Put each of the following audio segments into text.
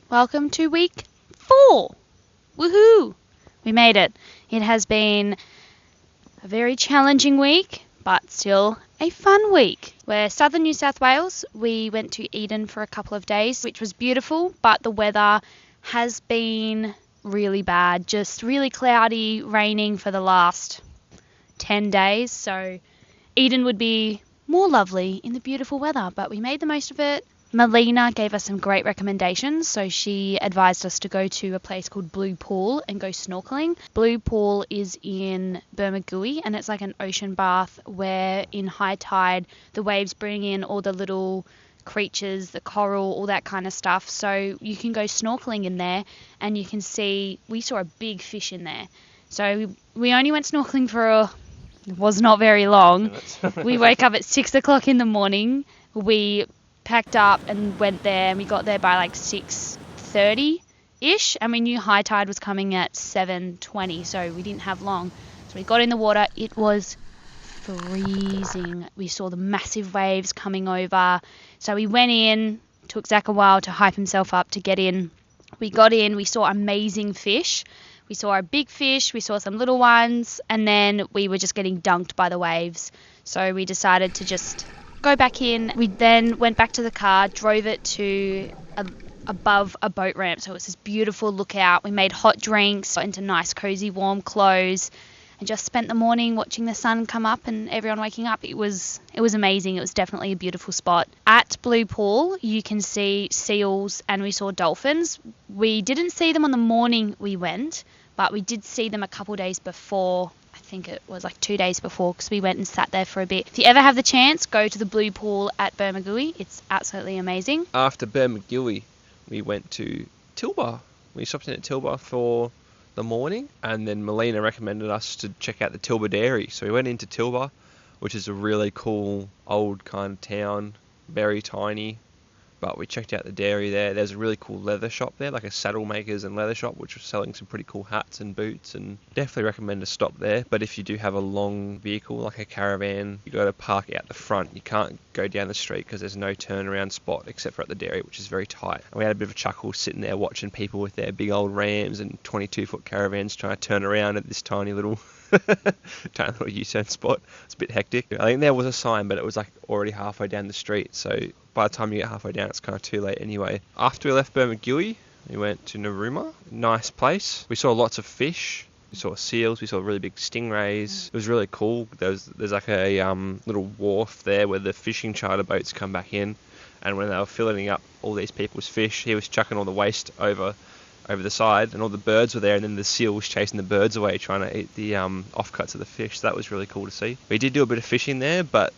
Welcome to week 4. Woohoo! We made it. It has been a very challenging week, but still a fun week. We're southern New South Wales. We went to Eden for a couple of days, which was beautiful, but the weather has been really bad. Just really cloudy, raining for the last 10 days. So Eden would be more lovely in the beautiful weather, but we made the most of it. Melina gave us some great recommendations, so she advised us to go to a place called Blue Pool and go snorkeling. Blue Pool is in Bermagui, and it's like an ocean bath where in high tide the waves bring in all the little creatures, the coral, all that kind of stuff. So you can go snorkeling in there and you can see, we saw a big fish in there. So we only went snorkeling for it was not very long. We woke up at 6 o'clock in the morning. We packed up and went there, and we got there by like 6:30-ish, and we knew high tide was coming at 7:20, so we didn't have long. So we got in the water. It was freezing. We saw the massive waves coming over. So we went in. Took Zach a while to hype himself up to get in. We got in. We saw amazing fish. We saw a big fish. We saw some little ones, and then we were just getting dunked by the waves. So we decided to just go back in. We then went back to the car, drove it to above a boat ramp, so it was this beautiful lookout. We made hot drinks, got into nice cozy warm clothes, and just spent the morning watching the sun come up and everyone waking up. It was amazing. It was definitely a beautiful spot. At Blue Pool you can see seals, and we saw dolphins. We didn't see them on the morning we went, but we did see them a couple days before. I think it was like 2 days before, because we went and sat there for a bit. If you ever have the chance, go to the Blue Pool at Bermagui. It's absolutely amazing. After Bermagui, we went to Tilba. We stopped in at Tilba for the morning, and then Melina recommended us to check out the Tilba Dairy. So we went into Tilba, which is a really cool old kind of town, very tiny. But we checked out the dairy there. There's a really cool leather shop there, like a saddle makers and leather shop, which was selling some pretty cool hats and boots, and definitely recommend a stop there. But if you do have a long vehicle, like a caravan, you got to park out the front. You can't go down the street because there's no turnaround spot except for at the dairy, which is very tight. And we had a bit of a chuckle sitting there watching people with their big old Rams and 22-foot caravans trying to turn around at this tiny little U-turn spot. It's a bit hectic. I think there was a sign, but it was like already halfway down the street, so by the time you get halfway down it's kind of too late anyway. After we left Bermagui, we went to Narooma. Nice place. We saw lots of fish. We saw seals, we saw really big stingrays. It was really cool. There's like a little wharf there where the fishing charter boats come back in, and when they were filling up all these people's fish, he was chucking all the waste over the side, and all the birds were there, and then the seal was chasing the birds away trying to eat the offcuts of the fish. So that was really cool to see. We did do a bit of fishing there, but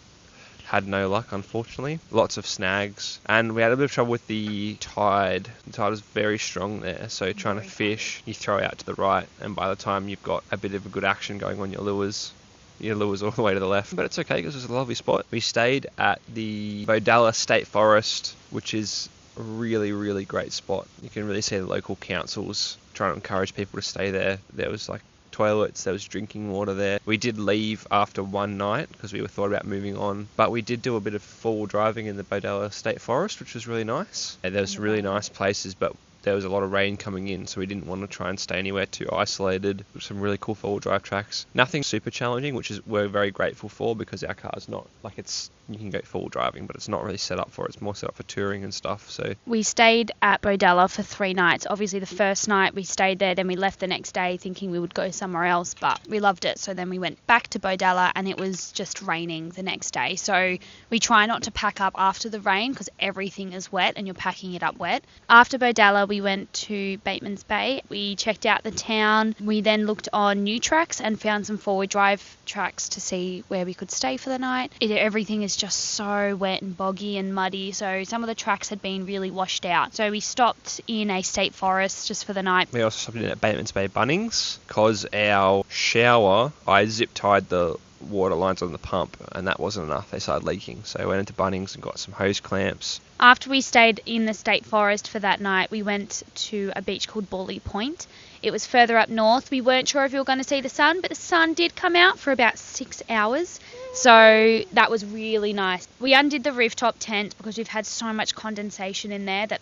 had no luck, unfortunately. Lots of snags, and we had a bit of trouble with the tide. The tide was very strong there, so trying to fish, you throw out to the right, and by the time you've got a bit of a good action going on your lures all the way to the left. But it's okay because it's a lovely spot. We stayed at the Bodalla State Forest, which is a really, really great spot. You can really see the local councils trying to encourage people to stay there. There was like toilets, there was drinking water there. We did leave after one night because we were thought about moving on, but we did do a bit of four-wheel driving in the Bodalla State Forest, which was really nice. And there was really nice places, but there was a lot of rain coming in, so we didn't want to try and stay anywhere too isolated. Some really cool four-wheel drive tracks. Nothing super challenging, which is we're very grateful for, because our car's not like you can go four-wheel driving, but it's not really set up for it. It's more set up for touring and stuff. So we stayed at Bodalla for 3 nights. Obviously the first night we stayed there, then we left the next day thinking we would go somewhere else, but we loved it. So then we went back to Bodalla, and it was just raining the next day. So we try not to pack up after the rain because everything is wet and you're packing it up wet. After Bodalla we went to Bateman's Bay. We checked out the town. We then looked on new tracks and found some four-wheel drive tracks to see where we could stay for the night. Everything is just so wet and boggy and muddy, so some of the tracks had been really washed out. So we stopped in a state forest just for the night. We also stopped in at Bateman's Bay Bunnings because our shower, I zip-tied the water lines on the pump, and that wasn't enough. They started leaking, so I went into Bunnings and got some hose clamps. After we stayed in the state forest for that night, we went to a beach called Bawley Point. It was further up north. We weren't sure if we were going to see the sun, but the sun did come out for about 6 hours. So that was really nice. We undid the rooftop tent because we've had so much condensation in there that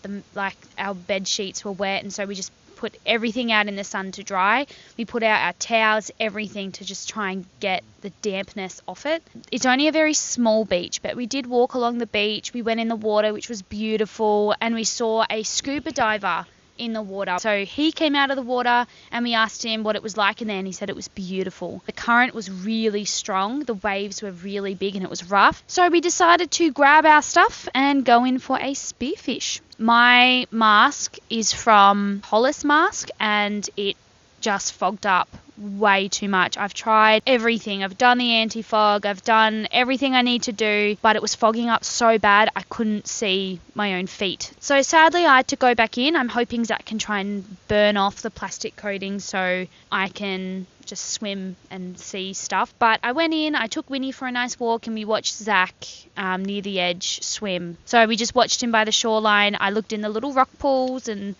our bed sheets were wet, and so we just put everything out in the sun to dry. We put out our towels, everything, to just try and get the dampness off it. It's only a very small beach, but we did walk along the beach. We went in the water, which was beautiful, and we saw a scuba diver in the water. So he came out of the water and we asked him what it was like in there, and he said it was beautiful. The current was really strong, the waves were really big, and it was rough. So we decided to grab our stuff and go in for a spearfish. My mask is from Hollis Mask, and it just fogged up way too much. I've tried everything. I've done the anti-fog, I've done everything I need to do, but it was fogging up so bad I couldn't see my own feet. So sadly I had to go back in. I'm hoping Zach can try and burn off the plastic coating so I can just swim and see stuff. But I went in, I took Winnie for a nice walk, and we watched Zach near the edge swim. So we just watched him by the shoreline. I looked in the little rock pools and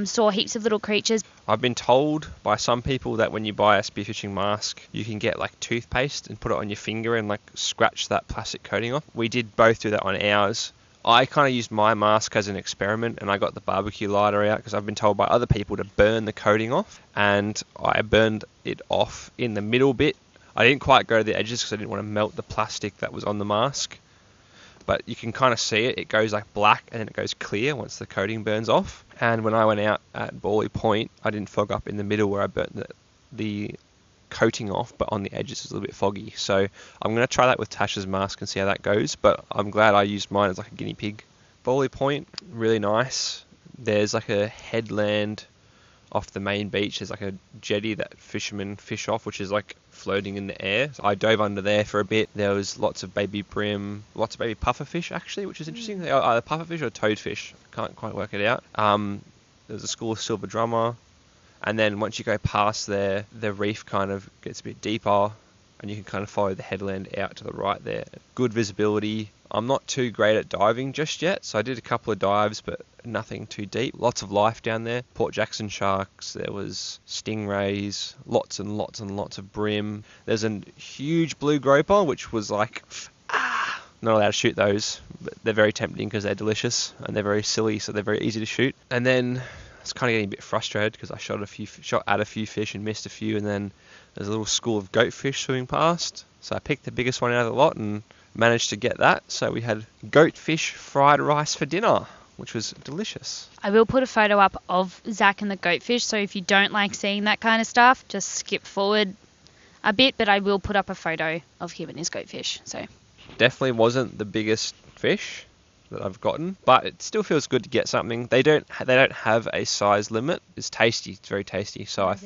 saw heaps of little creatures. I've been told by some people that when you buy a spearfishing mask, you can get like toothpaste and put it on your finger and like scratch that plastic coating off. We did both do that on ours. I kind of used my mask as an experiment, and I got the barbecue lighter out because I've been told by other people to burn the coating off, and I burned it off in the middle bit. I didn't quite go to the edges because I didn't want to melt the plastic that was on the mask. But you can kind of see it. It goes like black and then it goes clear once the coating burns off. And when I went out at Bawley Point, I didn't fog up in the middle where I burnt the coating off, but on the edges it was a little bit foggy. So I'm going to try that with Tasha's mask and see how that goes. But I'm glad I used mine as like a guinea pig. Bawley Point, really nice. There's like a headland off the main beach. There's like a jetty that fishermen fish off, which is like floating in the air. So I dove under there for a bit. There was lots of baby brim, lots of baby pufferfish actually, which is interesting. They are either pufferfish or toadfish. I can't quite work it out. There's a school of silver drummer, and then once you go past there, the reef kind of gets a bit deeper, and you can kind of follow the headland out to the right there. Good visibility. I'm not too great at diving just yet, so I did a couple of dives, but nothing too deep. Lots of life down there. Port Jackson sharks, there was stingrays, lots and lots and lots of brim. There's a huge blue groper, which was like, not allowed to shoot those, but they're very tempting because they're delicious, and they're very silly, so they're very easy to shoot. And then I was kind of getting a bit frustrated because I shot at a few fish and missed a few, and then there's a little school of goatfish swimming past, so I picked the biggest one out of the lot and managed to get that. So we had goatfish fried rice for dinner, which was delicious. I will put a photo up of Zach and the goatfish, so if you don't like seeing that kind of stuff, just skip forward a bit, but I will put up a photo of him and his goatfish. So definitely wasn't the biggest fish that I've gotten, but it still feels good to get something. They don't have a size limit. It's tasty. It's very tasty. So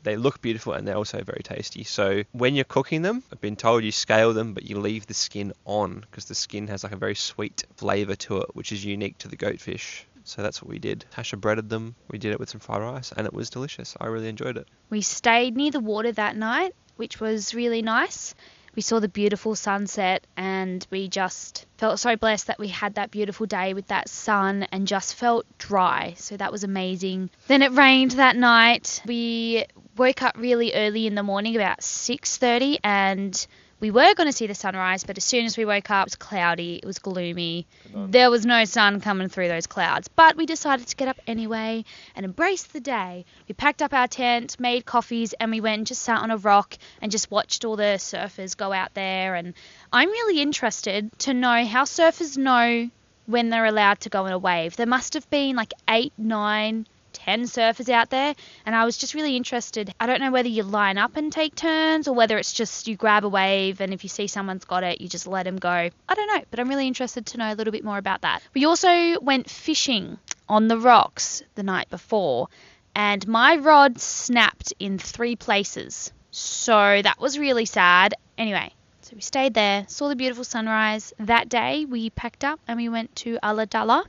they look beautiful, and they're also very tasty. So when you're cooking them, I've been told you scale them, but you leave the skin on because the skin has like a very sweet flavour to it, which is unique to the goatfish. So that's what we did. Tasha breaded them. We did it with some fried rice, and it was delicious. I really enjoyed it. We stayed near the water that night, which was really nice. We saw the beautiful sunset, and we just felt so blessed that we had that beautiful day with that sun and just felt dry. So that was amazing. Then it rained that night. We woke up really early in the morning, about 6:30, and we were going to see the sunrise, but as soon as we woke up, it was cloudy, it was gloomy. There was no sun coming through those clouds, but we decided to get up anyway and embrace the day. We packed up our tent, made coffees, and we went and just sat on a rock and just watched all the surfers go out there. And I'm really interested to know how surfers know when they're allowed to go in a wave. There must have been like 8, 9, 10 surfers out there, and I was just really interested. I don't know whether you line up and take turns or whether it's just you grab a wave and if you see someone's got it, you just let them go. I don't know, but I'm really interested to know a little bit more about that. We also went fishing on the rocks the night before, and my rod snapped in 3 places, so that was really sad. Anyway, so we stayed there, saw the beautiful sunrise. That day we packed up and we went to Ulladulla,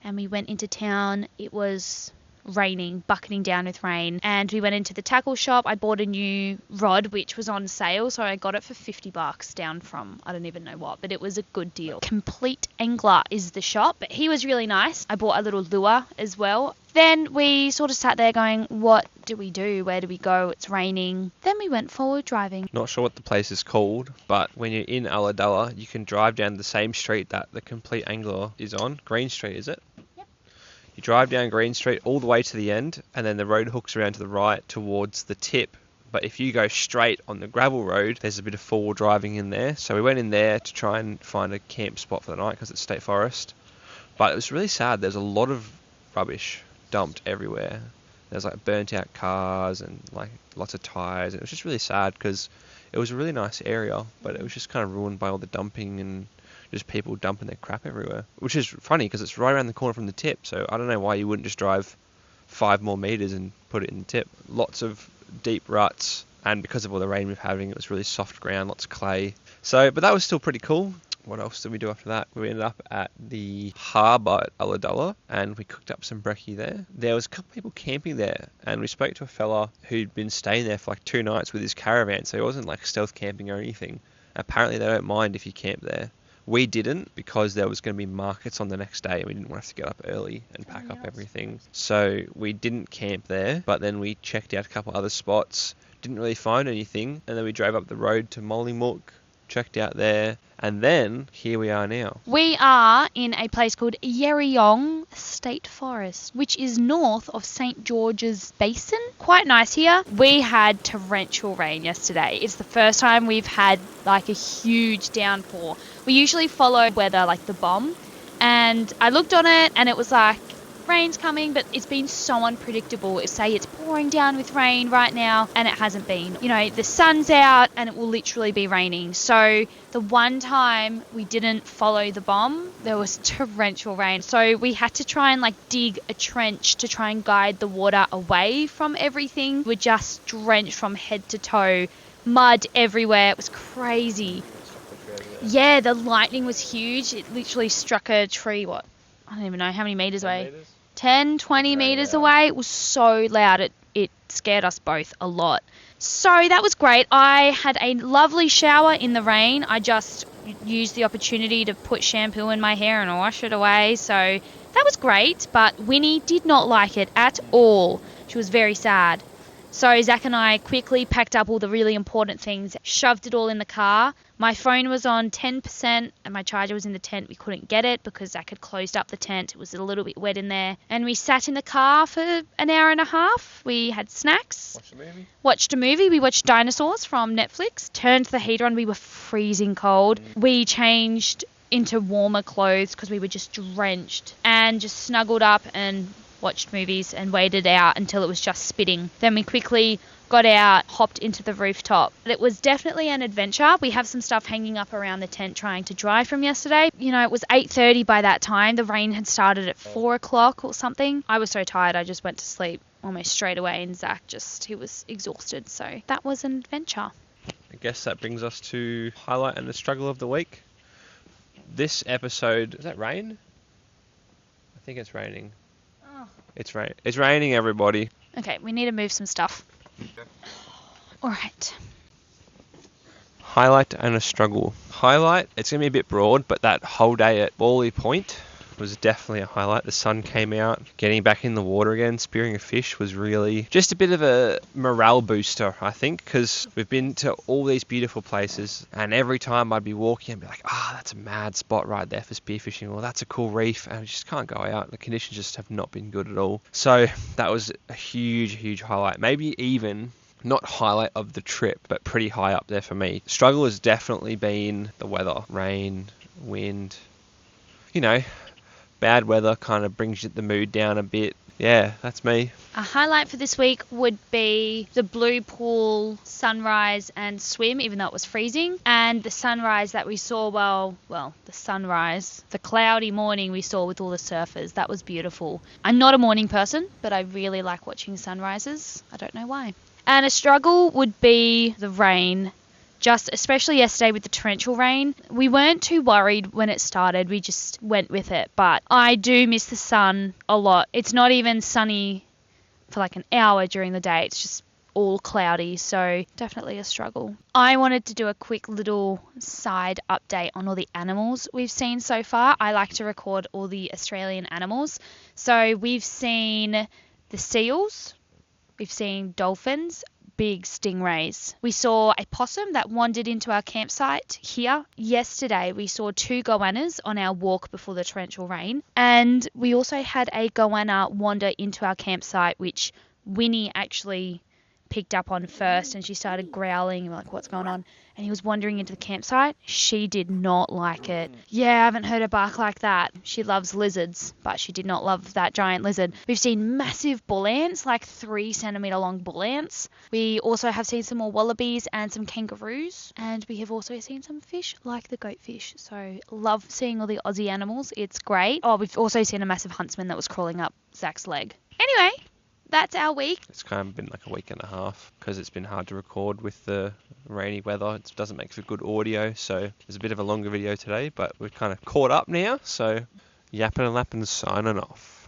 and we went into town. It was raining, bucketing down with rain, and we went into the tackle shop. I bought a new rod which was on sale, so I got it for $50 down from I don't even know what, but it was a good deal. Complete Angler is the shop, but he was really nice. I bought a little lure as well. Then we sort of sat there going, what do we do? Where do we go? It's raining. Then we went forward driving. Not sure what the place is called, but when you're in Ulladulla, you can drive down the same street that the Complete Angler is on. Green Street, is it? Yep. You drive down Green Street all the way to the end, and then the road hooks around to the right towards the tip. But if you go straight on the gravel road, there's a bit of forward driving in there. So we went in there to try and find a camp spot for the night because it's state forest. But it was really sad. There's a lot of rubbish dumped everywhere. There's like burnt out cars and like lots of tyres. It was just really sad because it was a really nice area, but it was just kind of ruined by all the dumping and just people dumping their crap everywhere. Which is funny because it's right around the corner from the tip. So I don't know why you wouldn't just drive 5 more metres and put it in the tip. Lots of deep ruts, and because of all the rain we've having, it was really soft ground, lots of clay. So, but that was still pretty cool. What else did we do after that? We ended up at the harbour at Ulladulla and we cooked up some brekkie there. There was a couple of people camping there, and we spoke to a fella who'd been staying there for like 2 nights with his caravan, so he wasn't like stealth camping or anything. Apparently they don't mind if you camp there. We didn't, because there was going to be markets on the next day and we didn't want to get up early and pack up everything. So we didn't camp there, but then we checked out a couple other spots, didn't really find anything, and then we drove up the road to Mollymook, checked out there, and then here we are now. We are in a place called Yerriong State Forest, which is north of St. George's Basin. Quite nice here. We had torrential rain yesterday. It's the first time we've had like a huge downpour. We usually follow weather like the bomb, and I looked on it and it was like, rain's coming, but it's been so unpredictable. Say it's pouring down with rain right now, and it hasn't been. You know, the sun's out and it will literally be raining. So the one time we didn't follow the bomb, there was torrential rain. So we had to try and like dig a trench to try and guide the water away from everything. We're just drenched from head to toe, mud everywhere. It was crazy. Yeah, the lightning was huge. It literally struck a tree, I don't even know how many meters away. 10, 20 meters away. It was so loud. It scared us both a lot. So that was great. I had a lovely shower in the rain. I just used the opportunity to put shampoo in my hair and wash it away. So that was great. But Winnie did not like it at all. She was very sad. So Zach and I quickly packed up all the really important things, shoved it all in the car. My phone was on 10% and my charger was in the tent. We couldn't get it because Zach had closed up the tent. It was a little bit wet in there. And we sat in the car for an hour and a half. We had snacks. Watched a movie. We watched Dinosaurs from Netflix. Turned the heater on. We were freezing cold. We changed into warmer clothes because we were just drenched, and just snuggled up and watched movies and waited out until it was just spitting. Then we quickly got out, hopped into the rooftop. It was definitely an adventure. We have some stuff hanging up around the tent trying to dry from yesterday. You know, it was 8:30 by that time. The rain had started at 4 o'clock or something. I was so tired I just went to sleep almost straight away, and Zach he was exhausted. So that was an adventure. I guess that brings us to highlight and the struggle of the week. This episode, is that rain? I think it's raining. It's raining, everybody. Okay, we need to move some stuff. All right. Highlight and a struggle. Highlight, it's going to be a bit broad, but that whole day at Wally Point was definitely a highlight. The sun came out, getting back in the water again, spearing a fish was really just a bit of a morale booster, I think, because we've been to all these beautiful places, and every time I'd be walking, I'd be like, that's a mad spot right there for spearfishing, or that's a cool reef, and I just can't go out. The conditions just have not been good at all. So that was a huge, huge highlight. Maybe even not highlight of the trip, but pretty high up there for me. Struggle has definitely been the weather. Rain, wind, bad weather kind of brings the mood down a bit. Yeah, that's me. A highlight for this week would be the Blue Pool sunrise and swim, even though it was freezing. And the sunrise that we saw, the cloudy morning we saw with all the surfers. That was beautiful. I'm not a morning person, but I really like watching sunrises. I don't know why. And a struggle would be the rain. Especially yesterday with the torrential rain. We weren't too worried when it started. We just went with it. But I do miss the sun a lot. It's not even sunny for like an hour during the day. It's just all cloudy. So definitely a struggle. I wanted to do a quick little side update on all the animals we've seen so far. I like to record all the Australian animals. So we've seen the seals, We've seen dolphins, big stingrays. We saw a possum that wandered into our campsite here. Yesterday, we saw 2 goannas on our walk before the torrential rain. And we also had a goanna wander into our campsite, which Winnie actually picked up on first, and she started growling. We're like, what's going on? And he was wandering into the campsite. She did not like it. Yeah, I haven't heard her bark like that. She loves lizards, but she did not love that giant lizard. We've seen massive bull ants, like 3 centimetre long bull ants. We also have seen some more wallabies and some kangaroos. And we have also seen some fish, like the goatfish. So love seeing all the Aussie animals. It's great. Oh, we've also seen a massive huntsman that was crawling up Zach's leg. Anyway, that's our week. It's kind of been like a week and a half because it's been hard to record with the rainy weather. It doesn't make for good audio, so there's a bit of a longer video today, but we're kind of caught up now, so yapping and lapping signing off.